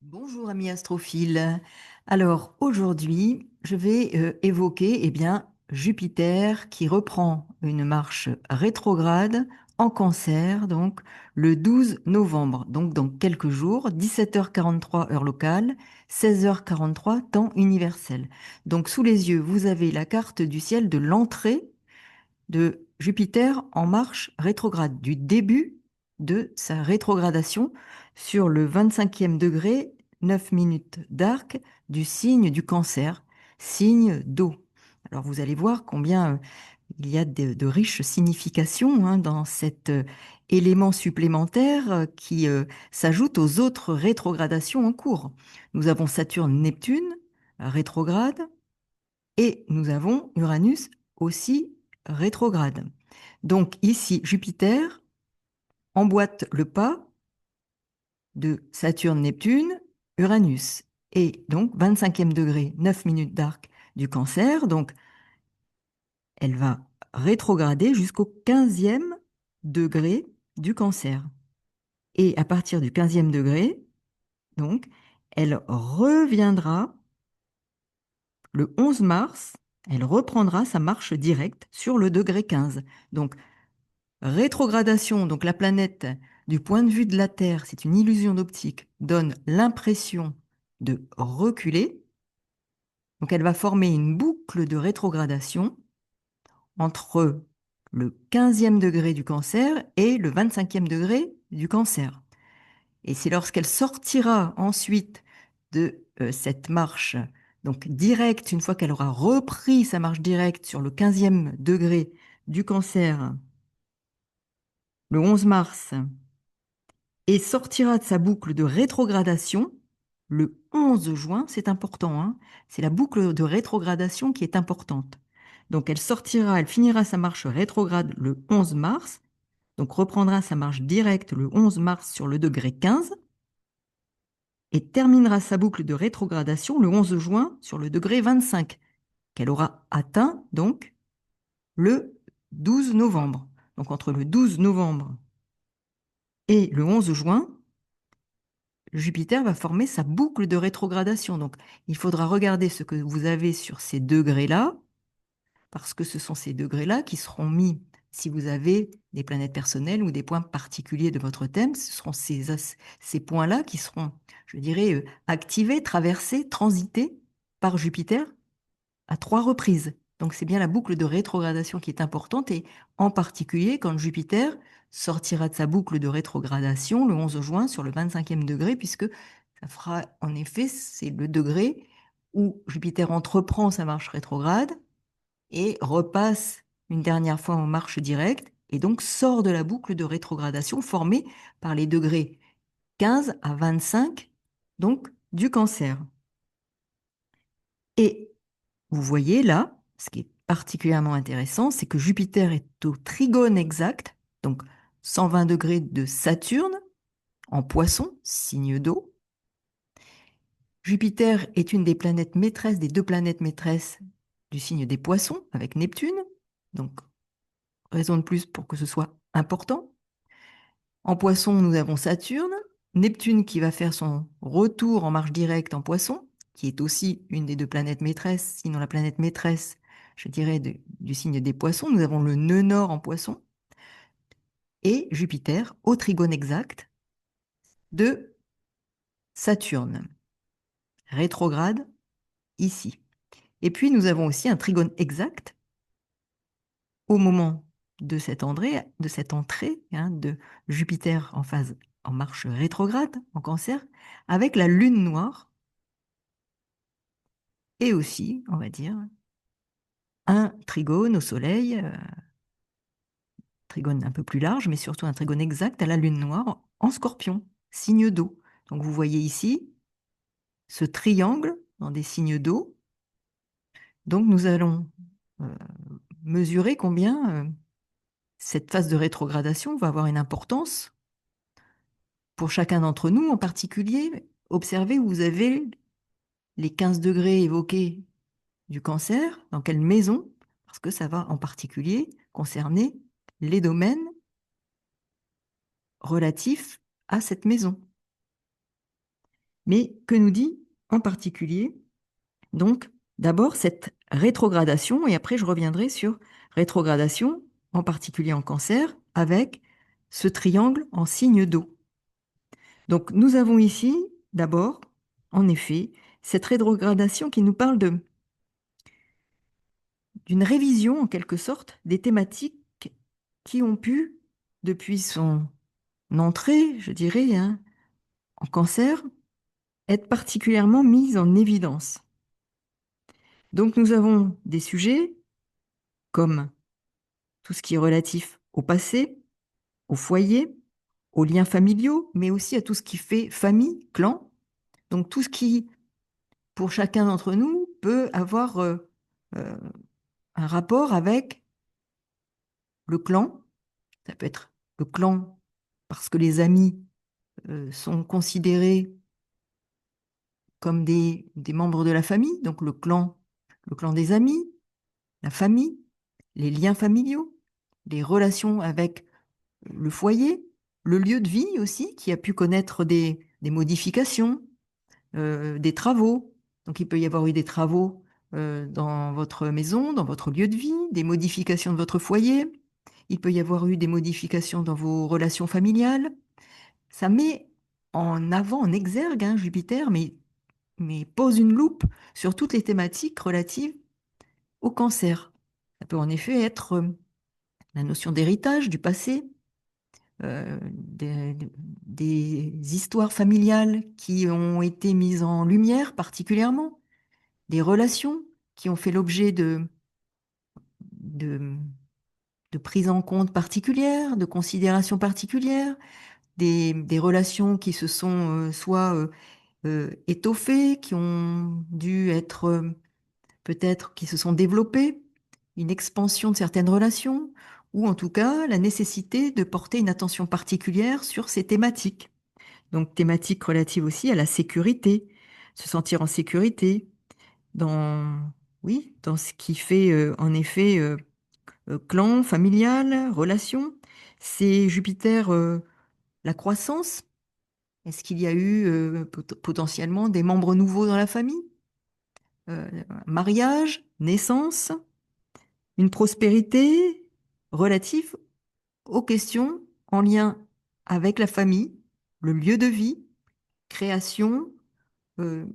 Bonjour amis astrophiles. Alors aujourd'hui, je vais évoquer Jupiter qui reprend une marche rétrograde en Cancer, donc le 12 novembre, donc dans quelques jours, 17h43 heure locale, 16h43 temps universel. Donc sous les yeux, vous avez la carte du ciel de l'entrée de Jupiter en marche rétrograde, du début de sa rétrogradation sur le 25e degré, 9 minutes d'arc du signe du Cancer, signe d'eau. Alors vous allez voir combien il y a de riches significations dans cet élément supplémentaire qui s'ajoute aux autres rétrogradations en cours. Nous avons Saturne-Neptune rétrograde et nous avons Uranus aussi rétrograde. Donc ici, Jupiter emboîte le pas de Saturne-Neptune, Uranus. Et donc 25e degré, 9 minutes d'arc du Cancer. Donc elle va rétrograder jusqu'au 15e degré du Cancer. Et à partir du 15e degré, donc, elle reviendra le 11 mars, elle reprendra sa marche directe sur le degré 15. Donc rétrogradation, donc la planète, du point de vue de la Terre, c'est une illusion d'optique, donne l'impression de reculer. Donc elle va former une boucle de rétrogradation entre le 15e degré du Cancer et le 25e degré du Cancer. Et c'est lorsqu'elle sortira ensuite de cette marche, donc directe, une fois qu'elle aura repris sa marche directe sur le 15e degré du Cancer, le 11 mars, et sortira de sa boucle de rétrogradation le 11 juin, c'est important, hein, c'est la boucle de rétrogradation qui est importante. Donc elle sortira, elle finira sa marche rétrograde le 11 mars, donc reprendra sa marche directe le 11 mars sur le degré 15 et terminera sa boucle de rétrogradation le 11 juin sur le degré 25 qu'elle aura atteint donc le 12 novembre. Donc entre le 12 novembre et le 11 juin, Jupiter va former sa boucle de rétrogradation. Donc, il faudra regarder ce que vous avez sur ces degrés-là, parce que ce sont ces degrés-là qui seront mis, si vous avez des planètes personnelles ou des points particuliers de votre thème, ce seront ces points-là qui seront, je dirais, activés, traversés, transités par Jupiter à 3 reprises. Donc, c'est bien la boucle de rétrogradation qui est importante et en particulier quand Jupiter sortira de sa boucle de rétrogradation le 11 juin sur le 25e degré, puisque ça fera, en effet, c'est le degré où Jupiter entreprend sa marche rétrograde et repasse une dernière fois en marche directe et donc sort de la boucle de rétrogradation formée par les degrés 15 à 25, donc du Cancer. Et vous voyez là, ce qui est particulièrement intéressant, c'est que Jupiter est au trigone exact, donc 120 degrés de Saturne en Poisson, signe d'eau. Jupiter est une des planètes maîtresses, des deux planètes maîtresses du signe des Poissons, avec Neptune, donc raison de plus pour que ce soit important. En Poisson, nous avons Saturne, Neptune qui va faire son retour en marche directe en Poisson, qui est aussi une des deux planètes maîtresses, sinon la planète maîtresse, je dirais, du signe des Poissons. Nous avons le nœud nord en Poisson et Jupiter au trigone exact de Saturne, rétrograde ici. Et puis nous avons aussi un trigone exact au moment de cette entrée de Jupiter en phase en marche rétrograde en Cancer avec la Lune noire et aussi, on va dire, un trigone au Soleil, trigone un peu plus large, mais surtout un trigone exact à la Lune noire en Scorpion, signe d'eau. Donc vous voyez ici ce triangle dans des signes d'eau. Donc nous allons euh, mesurer combien cette phase de rétrogradation va avoir une importance pour chacun d'entre nous. En particulier, observez où vous avez les 15 degrés évoqués du Cancer, dans quelle maison, parce que ça va en particulier concerner les domaines relatifs à cette maison. Mais que nous dit en particulier, donc, d'abord cette rétrogradation, et après je reviendrai sur rétrogradation, en particulier en cancer, avec ce triangle en signe d'eau. Donc, nous avons ici, d'abord, en effet, cette rétrogradation qui nous parle d'une révision, en quelque sorte, des thématiques qui ont pu, depuis son entrée, je dirais, hein, en cancer, être particulièrement mises en évidence. Donc, nous avons des sujets comme tout ce qui est relatif au passé, au foyer, aux liens familiaux, mais aussi à tout ce qui fait famille, clan. Donc, tout ce qui, pour chacun d'entre nous, peut avoir euh, un rapport avec le clan. Ça peut être le clan parce que les amis sont considérés comme des membres de la famille, donc le clan des amis, la famille, les liens familiaux, les relations avec le foyer, le lieu de vie aussi, qui a pu connaître des modifications, des travaux. Donc il peut y avoir eu des travaux dans votre maison, dans votre lieu de vie, des modifications de votre foyer. Il peut y avoir eu des modifications dans vos relations familiales. Ça met en avant, en exergue, hein, Jupiter, mais pose une loupe sur toutes les thématiques relatives au cancer. Ça peut en effet être la notion d'héritage du passé, des histoires familiales qui ont été mises en lumière particulièrement, des relations qui ont fait l'objet de, de prise en compte particulières, de considérations particulières, des relations qui se sont soit étoffées, qui ont dû être peut-être qui se sont développées, une expansion de certaines relations, ou en tout cas la nécessité de porter une attention particulière sur ces thématiques. Donc thématiques relatives aussi à la sécurité, se sentir en sécurité dans, oui, dans ce qui fait en effet clan, familial, relation. C'est Jupiter, la croissance. Est-ce qu'il y a eu potentiellement des membres nouveaux dans la famille? Mariage, naissance, une prospérité relative aux questions en lien avec la famille, le lieu de vie, création, euh,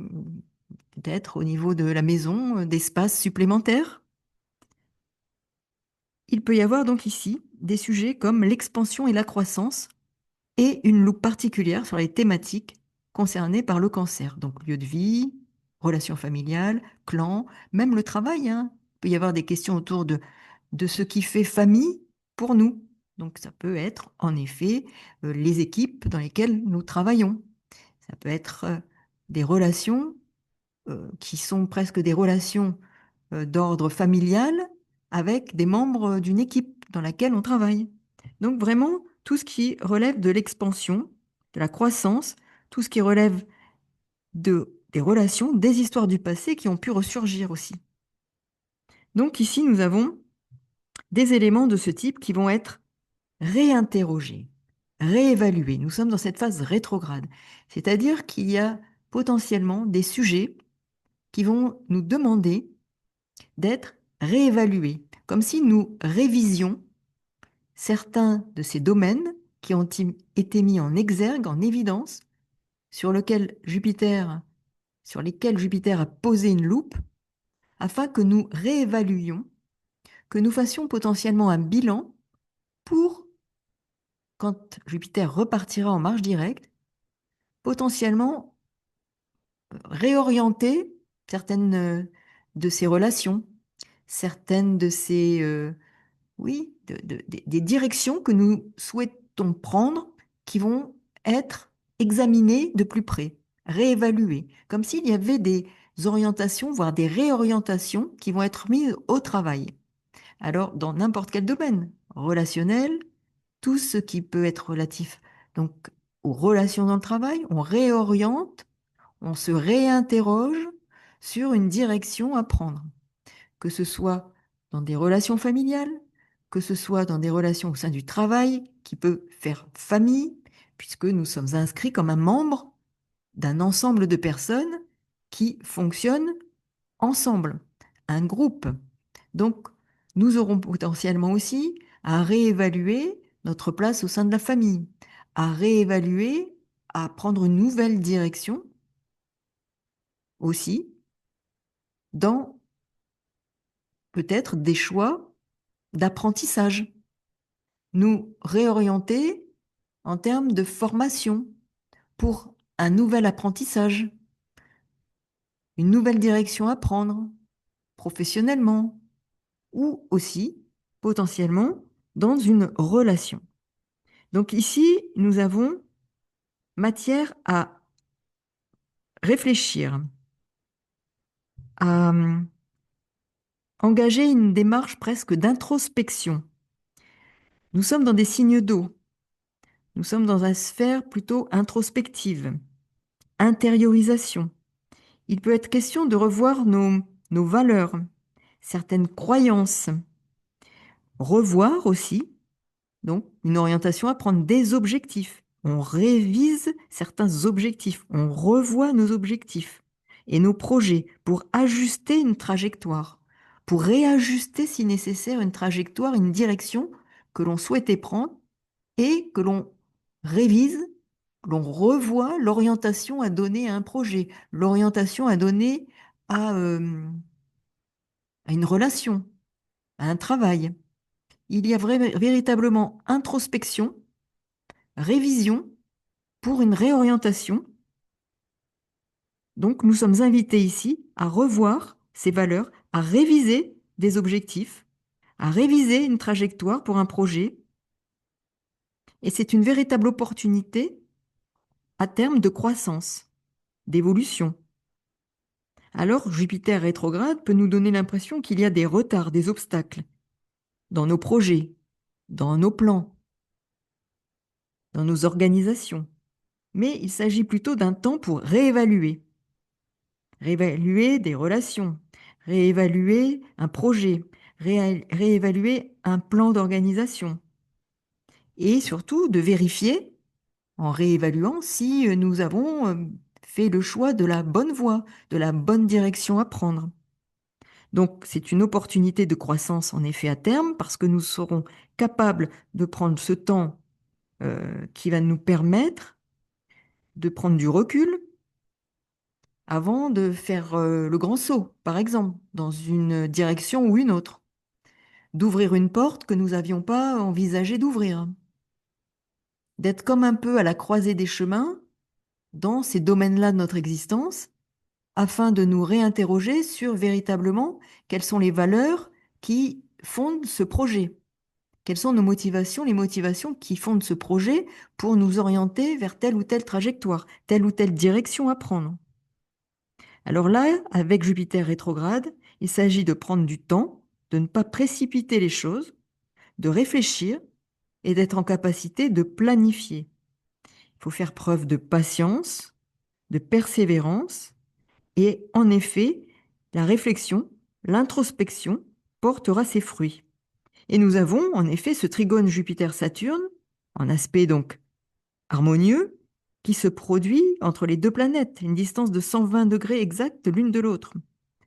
peut-être au niveau de la maison, d'espaces supplémentaires. Il peut y avoir donc ici des sujets comme l'expansion et la croissance et une loupe particulière sur les thématiques concernées par le cancer. Donc lieu de vie, relations familiales, clan, même le travail, hein. Il peut y avoir des questions autour de ce qui fait famille pour nous. Donc ça peut être en effet les équipes dans lesquelles nous travaillons. Ça peut être des relations qui sont presque des relations d'ordre familial avec des membres d'une équipe dans laquelle on travaille. Donc vraiment, tout ce qui relève de l'expansion, de la croissance, tout ce qui relève des relations, des histoires du passé qui ont pu ressurgir aussi. Donc ici, nous avons des éléments de ce type qui vont être réinterrogés, réévalués. Nous sommes dans cette phase rétrograde, c'est-à-dire qu'il y a potentiellement des sujets qui vont nous demander d'être réévalués, comme si nous révisions certains de ces domaines qui ont été mis en exergue, en évidence, sur lesquels Jupiter a posé une loupe, afin que nous réévaluions, que nous fassions potentiellement un bilan pour, quand Jupiter repartira en marche directe, potentiellement réorienter certaines de ces relations, certaines de ces oui, des directions que nous souhaitons prendre qui vont être examinées de plus près, réévaluées, comme s'il y avait des orientations, voire des réorientations qui vont être mises au travail. Alors, dans n'importe quel domaine, relationnel, tout ce qui peut être relatif donc aux relations dans le travail, on réoriente, on se réinterroge sur une direction à prendre, que ce soit dans des relations familiales, que ce soit dans des relations au sein du travail, qui peut faire famille, puisque nous sommes inscrits comme un membre d'un ensemble de personnes qui fonctionnent ensemble, un groupe. Donc, nous aurons potentiellement aussi à réévaluer notre place au sein de la famille, à réévaluer, à prendre une nouvelle direction aussi dans peut-être des choix d'apprentissage, nous réorienter en termes de formation pour un nouvel apprentissage, une nouvelle direction à prendre professionnellement ou aussi potentiellement dans une relation. Donc ici, nous avons matière à réfléchir, à engager une démarche presque d'introspection. Nous sommes dans des signes d'eau, nous sommes dans une sphère plutôt introspective, intériorisation. Il peut être question de revoir nos valeurs, certaines croyances, revoir aussi, donc une orientation à prendre des objectifs. On révise certains objectifs, on revoit nos objectifs et nos projets pour ajuster une trajectoire, pour réajuster si nécessaire une trajectoire, une direction que l'on souhaitait prendre et que l'on révise, l'on revoit l'orientation à donner à un projet, l'orientation à donner à une relation, à un travail. Il y a véritablement introspection, révision pour une réorientation. Donc, nous sommes invités ici à revoir ces valeurs, à réviser des objectifs, à réviser une trajectoire pour un projet. Et c'est une véritable opportunité à terme de croissance, d'évolution. Alors, Jupiter rétrograde peut nous donner l'impression qu'il y a des retards, des obstacles dans nos projets, dans nos plans, dans nos organisations. Mais il s'agit plutôt d'un temps pour réévaluer. Réévaluer des relations, réévaluer un projet, réévaluer un plan d'organisation. Et surtout de vérifier, en réévaluant, si nous avons fait le choix de la bonne voie, de la bonne direction à prendre. Donc, c'est une opportunité de croissance, en effet, à terme, parce que nous serons capables de prendre ce temps qui va nous permettre de prendre du recul avant de faire le grand saut, par exemple, dans une direction ou une autre, d'ouvrir une porte que nous n'avions pas envisagé d'ouvrir, d'être comme un peu à la croisée des chemins dans ces domaines-là de notre existence, afin de nous réinterroger sur véritablement quelles sont les valeurs qui fondent ce projet. Quelles sont nos motivations, les motivations qui fondent ce projet pour nous orienter vers telle ou telle trajectoire, telle ou telle direction à prendre. Alors là, avec Jupiter rétrograde, il s'agit de prendre du temps, de ne pas précipiter les choses, de réfléchir et d'être en capacité de planifier. Il faut faire preuve de patience, de persévérance et en effet, la réflexion, l'introspection portera ses fruits. Et nous avons en effet ce trigone Jupiter-Saturne, en aspect donc harmonieux, qui se produit entre les deux planètes, une distance de 120 degrés exacte l'une de l'autre.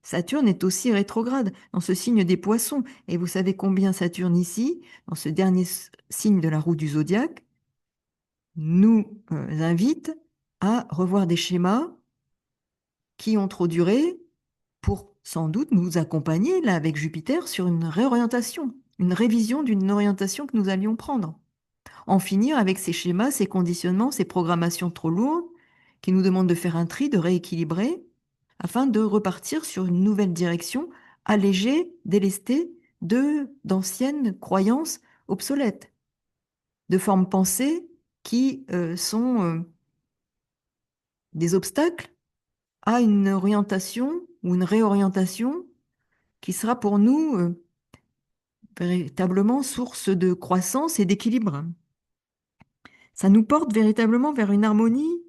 Saturne est aussi rétrograde dans ce signe des Poissons. Et vous savez combien Saturne ici, dans ce dernier signe de la roue du zodiaque, nous invite à revoir des schémas qui ont trop duré pour sans doute nous accompagner, là, avec Jupiter, sur une réorientation, une révision d'une orientation que nous allions prendre. En finir avec ces schémas, ces conditionnements, ces programmations trop lourdes qui nous demandent de faire un tri, de rééquilibrer, afin de repartir sur une nouvelle direction, allégée, délestée d'anciennes croyances obsolètes, de formes pensées qui sont des obstacles à une orientation ou une réorientation qui sera pour nous véritablement source de croissance et d'équilibre. Ça nous porte véritablement vers une harmonie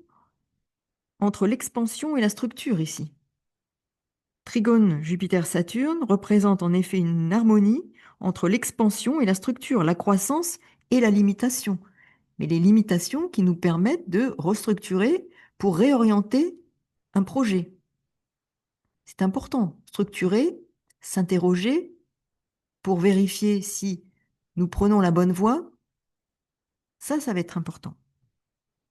entre l'expansion et la structure ici. Trigone Jupiter-Saturne représente en effet une harmonie entre l'expansion et la structure, la croissance et la limitation. Mais les limitations qui nous permettent de restructurer pour réorienter un projet. C'est important, structurer, s'interroger pour vérifier si nous prenons la bonne voie. Ça va être important.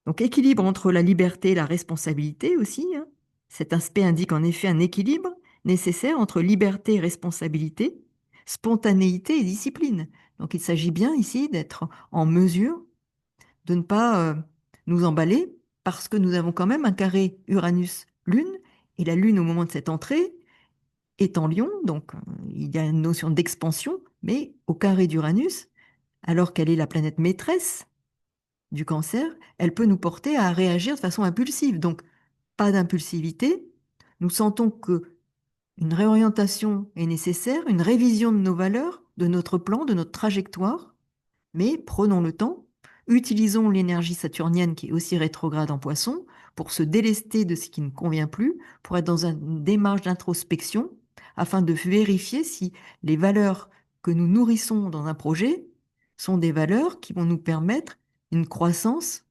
Donc, équilibre entre la liberté et la responsabilité aussi, hein. Cet aspect indique en effet un équilibre nécessaire entre liberté et responsabilité, spontanéité et discipline. Donc, il s'agit bien ici d'être en mesure de ne pas nous emballer parce que nous avons quand même un carré Uranus-Lune et la Lune au moment de cette entrée est en Lion, donc il y a une notion d'expansion, mais au carré d'Uranus, alors qu'elle est la planète maîtresse du Cancer, elle peut nous porter à réagir de façon impulsive. Donc, pas d'impulsivité. Nous sentons que une réorientation est nécessaire, une révision de nos valeurs, de notre plan, de notre trajectoire, mais prenons le temps, utilisons l'énergie saturnienne qui est aussi rétrograde en Poisson pour se délester de ce qui ne convient plus, pour être dans une démarche d'introspection afin de vérifier si les valeurs que nous nourrissons dans un projet sont des valeurs qui vont nous permettre une croissance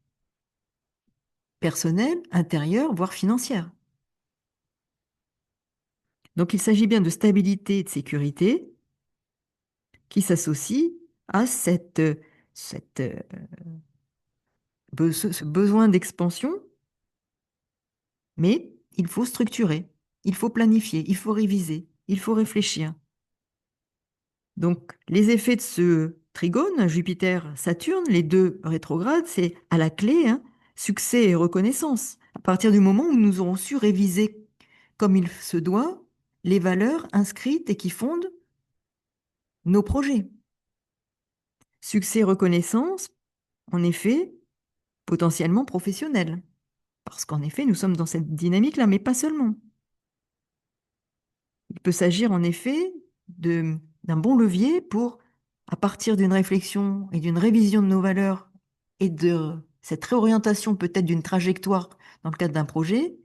personnelle, intérieure, voire financière. Donc il s'agit bien de stabilité et de sécurité qui s'associent à ce besoin d'expansion, mais il faut structurer, il faut planifier, il faut réviser, il faut réfléchir. Donc les effets de ce trigone, Jupiter-Saturne, les deux rétrogrades, c'est à la clé, hein, succès et reconnaissance. À partir du moment où nous aurons su réviser comme il se doit les valeurs inscrites et qui fondent nos projets. Succès et reconnaissance, en effet, potentiellement professionnel. Parce qu'en effet, nous sommes dans cette dynamique-là, mais pas seulement. Il peut s'agir en effet d'un bon levier pour, à partir d'une réflexion et d'une révision de nos valeurs et de cette réorientation peut-être d'une trajectoire dans le cadre d'un projet,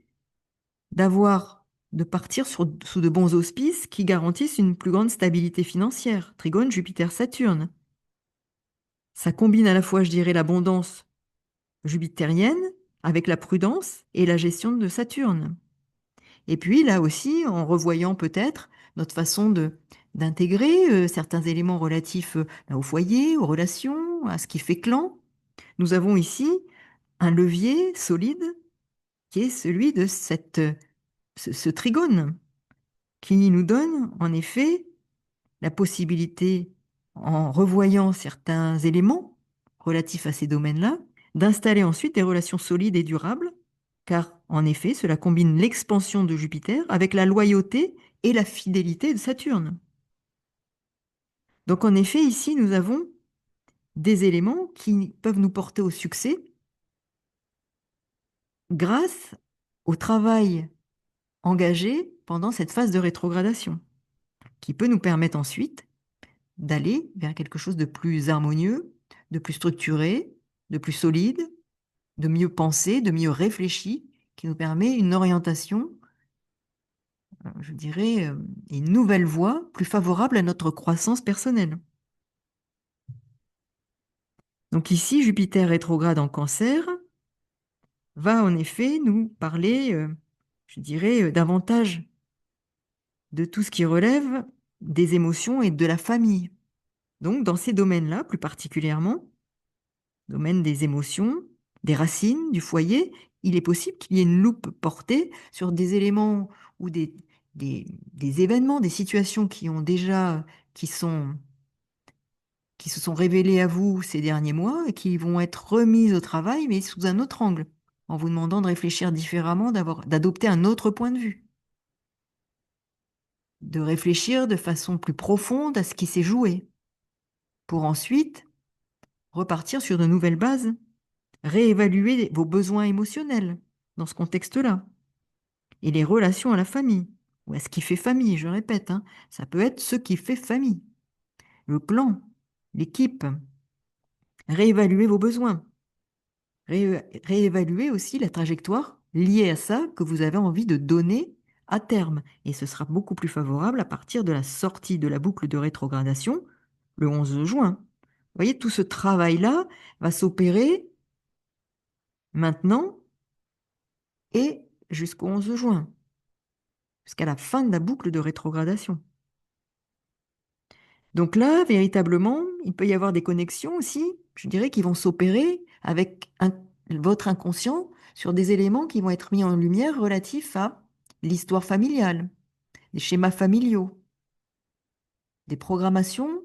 de partir sous de bons auspices qui garantissent une plus grande stabilité financière. Trigone, Jupiter, Saturne. Ça combine à la fois, je dirais, l'abondance jupitérienne avec la prudence et la gestion de Saturne. Et puis là aussi, en revoyant peut-être notre façon d'intégrer certains éléments relatifs au foyer, aux relations, à ce qui fait clan, nous avons ici un levier solide qui est celui de ce trigone qui nous donne en effet la possibilité, en revoyant certains éléments relatifs à ces domaines-là, d'installer ensuite des relations solides et durables, car en effet, cela combine l'expansion de Jupiter avec la loyauté et la fidélité de Saturne. Donc en effet, ici, nous avons des éléments qui peuvent nous porter au succès grâce au travail engagé pendant cette phase de rétrogradation, qui peut nous permettre ensuite d'aller vers quelque chose de plus harmonieux, de plus structuré, de plus solide, de mieux pensé, de mieux réfléchi, qui nous permet une orientation, je dirais, une nouvelle voie plus favorable à notre croissance personnelle. Donc ici, Jupiter rétrograde en Cancer va en effet nous parler, je dirais, davantage de tout ce qui relève des émotions et de la famille. Donc dans ces domaines-là, plus particulièrement, domaine des émotions, des racines, du foyer, il est possible qu'il y ait une loupe portée sur des éléments ou des événements, des situations qui ont déjà, qui se sont révélées à vous ces derniers mois et qui vont être remises au travail, mais sous un autre angle, en vous demandant de réfléchir différemment, d'adopter un autre point de vue, de réfléchir de façon plus profonde à ce qui s'est joué, pour ensuite repartir sur de nouvelles bases, réévaluer vos besoins émotionnels dans ce contexte-là, et les relations à la famille, ou à ce qui fait famille, je répète, hein, ça peut être ce qui fait famille, le clan, l'équipe, réévaluer vos besoins, réévaluer aussi la trajectoire liée à ça que vous avez envie de donner à terme. Et ce sera beaucoup plus favorable à partir de la sortie de la boucle de rétrogradation le 11 juin. Vous voyez, tout ce travail-là va s'opérer maintenant et jusqu'au 11 juin, jusqu'à la fin de la boucle de rétrogradation. Donc là, véritablement, il peut y avoir des connexions aussi, je dirais, qui vont s'opérer avec votre inconscient sur des éléments qui vont être mis en lumière relatifs à l'histoire familiale, des schémas familiaux, des programmations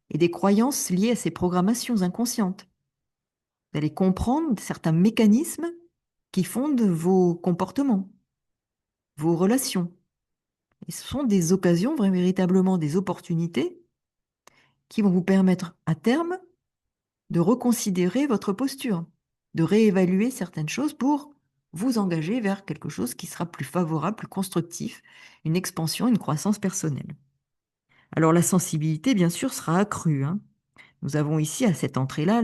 et des croyances liées à ces programmations inconscientes. Vous allez comprendre certains mécanismes qui fondent vos comportements, vos relations. Et ce sont des occasions, véritablement des opportunités qui vont vous permettre à terme de reconsidérer votre posture, de réévaluer certaines choses pour vous engager vers quelque chose qui sera plus favorable, plus constructif, une expansion, une croissance personnelle. Alors la sensibilité, bien sûr, sera accrue, hein. Nous avons ici, à cette entrée-là,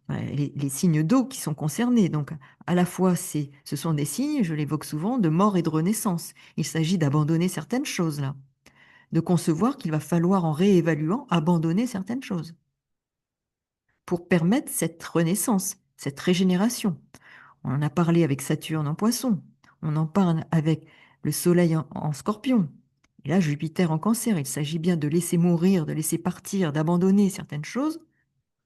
les signes d'eau qui sont concernés. Donc, à la fois, ce sont des signes, je l'évoque souvent, de mort et de renaissance. Il s'agit d'abandonner certaines choses, là, de concevoir qu'il va falloir, en réévaluant, abandonner certaines choses pour permettre cette renaissance, cette régénération. On en a parlé avec Saturne en Poisson, on en parle avec le Soleil en Scorpion, et là Jupiter en Cancer. Il s'agit bien de laisser mourir, de laisser partir, d'abandonner certaines choses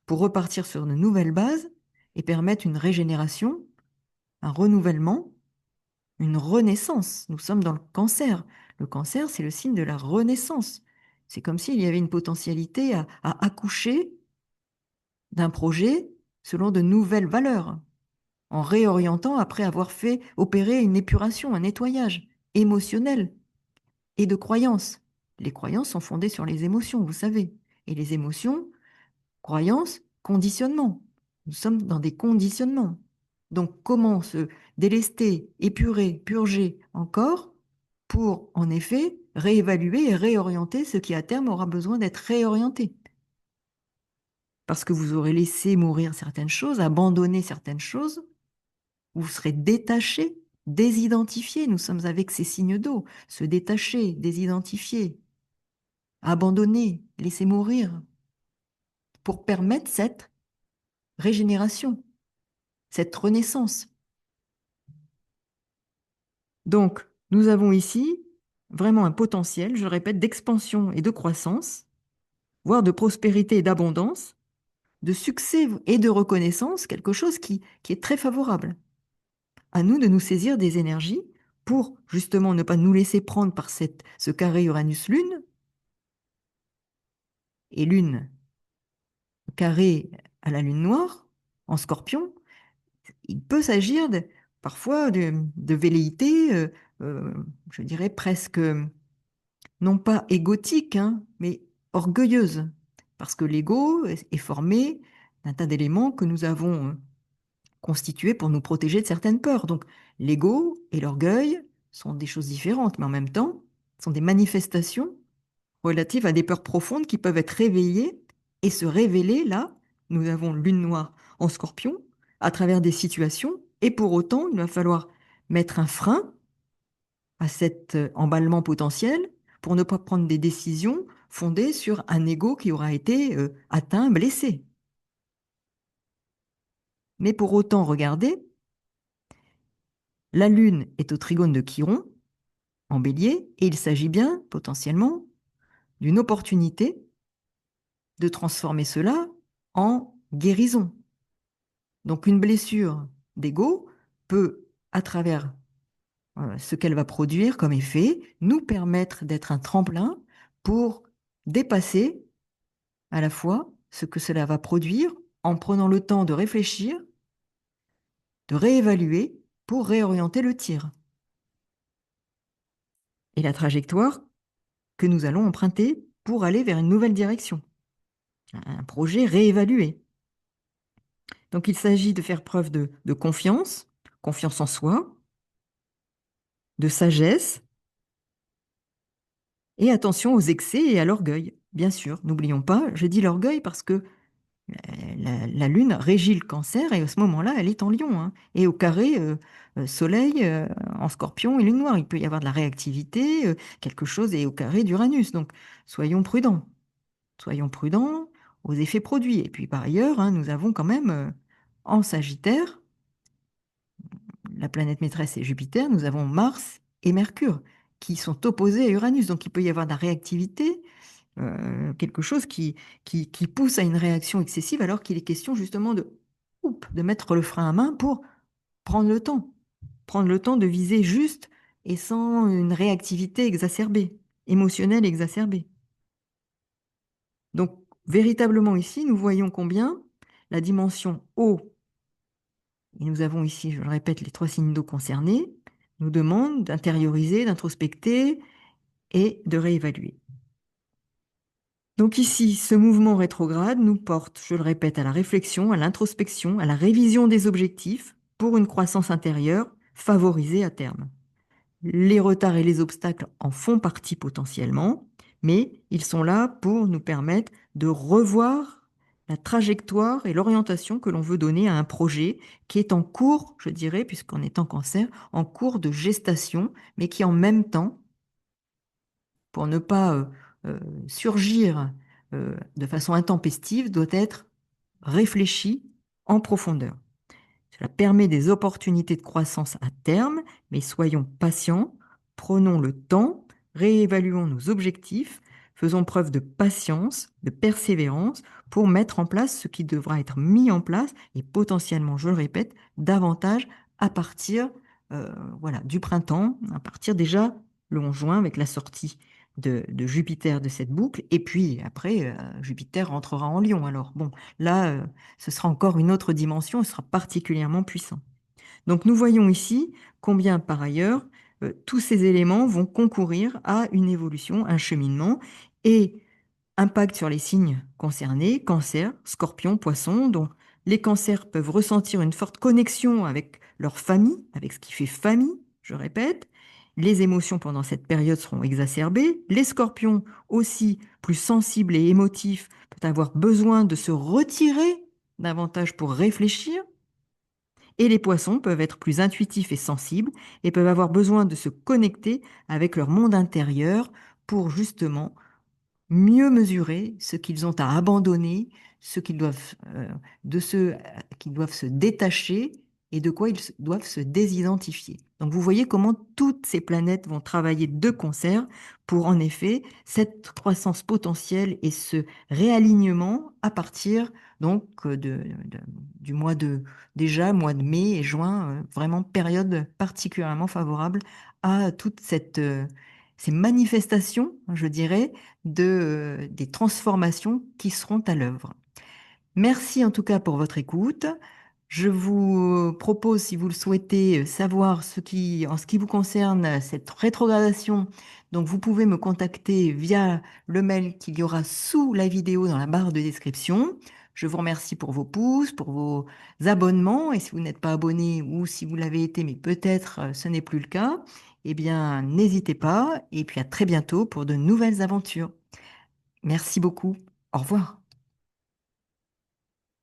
pour repartir sur de nouvelles bases et permettre une régénération, un renouvellement, une renaissance. Nous sommes dans le Cancer. Le Cancer, c'est le signe de la renaissance. C'est comme s'il y avait une potentialité à accoucher d'un projet selon de nouvelles valeurs, en réorientant après avoir fait opérer une épuration, un nettoyage émotionnel et de croyances. Les croyances sont fondées sur les émotions, vous savez. Et les émotions, croyances, conditionnement. Nous sommes dans des conditionnements. Donc, comment se délester, épurer, purger encore pour, en effet, réévaluer et réorienter ce qui, à terme, aura besoin d'être réorienté. Parce que vous aurez laissé mourir certaines choses, abandonné certaines choses, vous serez détaché, désidentifié. Nous sommes avec ces signes d'eau. Se détacher, désidentifier, abandonner, laisser mourir, pour permettre cette régénération, cette renaissance. Donc, nous avons ici vraiment un potentiel, je répète, d'expansion et de croissance, voire de prospérité et d'abondance, de succès et de reconnaissance, quelque chose qui est très favorable. À nous de nous saisir des énergies pour justement ne pas nous laisser prendre par ce carré Uranus-Lune, et Lune carré à la Lune noire, en Scorpion. Il peut s'agir parfois de velléités, je dirais presque, non pas égotiques, hein, mais orgueilleuses, parce que l'ego est formé d'un tas d'éléments que nous avons constitués pour nous protéger de certaines peurs. Donc l'ego et l'orgueil sont des choses différentes, mais en même temps, sont des manifestations relatives à des peurs profondes qui peuvent être réveillées et se révéler là. Nous avons Lune noire en Scorpion à travers des situations, et pour autant, il va falloir mettre un frein à cet emballement potentiel pour ne pas prendre des décisions fondées sur un ego qui aura été atteint, blessé. Mais pour autant, regardez, la Lune est au trigone de Chiron, en Bélier, et il s'agit bien, potentiellement, d'une opportunité de transformer cela en guérison. Donc une blessure d'ego peut, à travers ce qu'elle va produire comme effet, nous permettre d'être un tremplin pour dépasser à la fois ce que cela va produire en prenant le temps de réfléchir, de réévaluer pour réorienter le tir et la trajectoire que nous allons emprunter pour aller vers une nouvelle direction, un projet réévalué. Donc il s'agit de faire preuve de confiance, confiance en soi, de sagesse, et attention aux excès et à l'orgueil. Bien sûr, n'oublions pas, je dis l'orgueil parce que la Lune régit le Cancer, et à ce moment-là, elle est en Lion, hein, et au carré Soleil en Scorpion et Lune noire. Il peut y avoir de la réactivité, quelque chose est au carré d'Uranus. Donc soyons prudents. Soyons prudents aux effets produits. Et puis par ailleurs, hein, nous avons quand même en Sagittaire la planète maîtresse est Jupiter, nous avons Mars et Mercure qui sont opposés à Uranus. Donc il peut y avoir de la réactivité, quelque chose qui pousse à une réaction excessive alors qu'il est question justement de mettre le frein à main pour prendre le temps. Prendre le temps de viser juste et sans une réactivité exacerbée, émotionnelle exacerbée. Donc, véritablement ici, nous voyons combien la dimension eau, et nous avons ici, je le répète, les trois signes d'eau concernés, nous demande d'intérioriser, d'introspecter et de réévaluer. Donc ici, ce mouvement rétrograde nous porte, je le répète, à la réflexion, à l'introspection, à la révision des objectifs pour une croissance intérieure favorisée à terme. Les retards et les obstacles en font partie potentiellement, mais ils sont là pour nous permettre de revoir la trajectoire et l'orientation que l'on veut donner à un projet qui est en cours, je dirais, puisqu'on est en cancer, en cours de gestation, mais qui en même temps, pour ne pas euh, surgir de façon intempestive, doit être réfléchi en profondeur. Cela permet des opportunités de croissance à terme, mais soyons patients, prenons le temps, réévaluons nos objectifs, faisons preuve de patience, de persévérance pour mettre en place ce qui devra être mis en place et potentiellement, je le répète, davantage à partir voilà, du printemps, à partir déjà le 11 juin avec la sortie de Jupiter de cette boucle. Et puis après, Jupiter rentrera en Lion. Alors bon, là, ce sera encore une autre dimension, ce sera particulièrement puissant. Donc nous voyons ici combien par ailleurs tous ces éléments vont concourir à une évolution, un cheminement et impact sur les signes concernés, cancer, scorpion, poisson, dont les cancers peuvent ressentir une forte connexion avec leur famille, avec ce qui fait famille, je répète. Les émotions pendant cette période seront exacerbées. Les scorpions, aussi plus sensibles et émotifs, peuvent avoir besoin de se retirer davantage pour réfléchir. Et les poissons peuvent être plus intuitifs et sensibles et peuvent avoir besoin de se connecter avec leur monde intérieur pour justement mieux mesurer ce qu'ils ont à abandonner, ce qu'ils doivent, de ce qu'ils doivent se détacher et de quoi doivent se désidentifier. Donc vous voyez comment toutes ces planètes vont travailler de concert pour en effet cette croissance potentielle et ce réalignement à partir donc du mois de déjà mois de mai et juin, vraiment période particulièrement favorable à toute ces manifestations, je dirais, des transformations qui seront à l'œuvre. Merci en tout cas pour votre écoute. Je vous propose, si vous le souhaitez, savoir en ce qui vous concerne cette rétrogradation. Donc, vous pouvez me contacter via le mail qu'il y aura sous la vidéo dans la barre de description. Je vous remercie pour vos pouces, pour vos abonnements. Et si vous n'êtes pas abonné ou si vous l'avez été, mais peut-être ce n'est plus le cas, eh bien, n'hésitez pas. Et puis à très bientôt pour de nouvelles aventures. Merci beaucoup. Au revoir.